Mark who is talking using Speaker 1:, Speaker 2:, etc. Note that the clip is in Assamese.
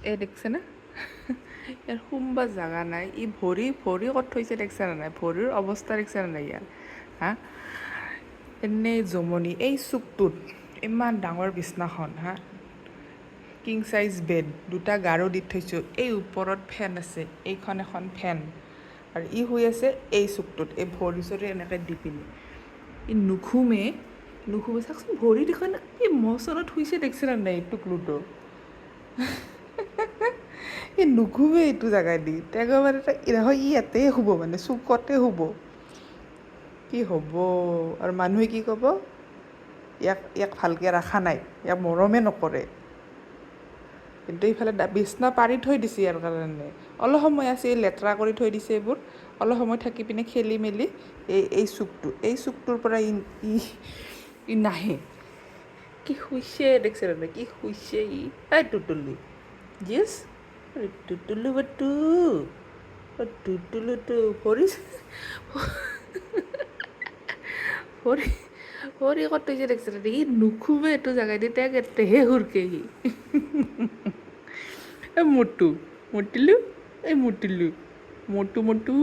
Speaker 1: এই দেখছে না ইয়াৰ সোমবা জাগা নাই ই ভৰি ক'ত থৈছে দেখছে না নাই ভৰিৰ অৱস্থা দেখছে না নাই ইয়াৰ হা এনেই জমনি এই চুকটোত ইমান ডাঙৰ বিছনাখন হা কিং চাইজ বেড দুটা গাৰো দি থৈছোঁ এই ওপৰত ফেন আছে এইখন এখন ফেন আৰু ই শুই আছে এই চুকটোত এই ভৰি চৰি এনেকৈ দি পিনি ই নুঘুমে চাওকচোন ভৰি দেখোন এই মচনত শুইছে দেখছে না নাই এই টুকলুটো এই নুঘুমে এইটো জেগা দি একেবাৰে নহয় ই ইয়াতে শুব মানে চুকতে শুব কি হ'ব আৰু মানুহে কি ক'ব ইয়াক ভালকৈ ৰখা নাই ইয়াক মৰমে নকৰে কিন্তু ইফালে বিছনা পাৰি থৈ দিছে ইয়াৰ কাৰণে অলপ সময় আছে লেতেৰা কৰি থৈ দিছে এইবোৰ অলপ সময় থাকি পিনে খেলি মেলি এই চুকটোৰ পৰা ই নাহে কি শুইছে দেখছে দাদা কি শুইছে এই টুটুলি জিছ টুটুলু বাটু টুটুলুটো ভৰি ভৰি ক'ত থৈছে দেখছে দাদা ই নুখুমে এইটো জেগাই দি তাক এতেহে সুৰকে সি এই মটিলু এই মটিলু মটু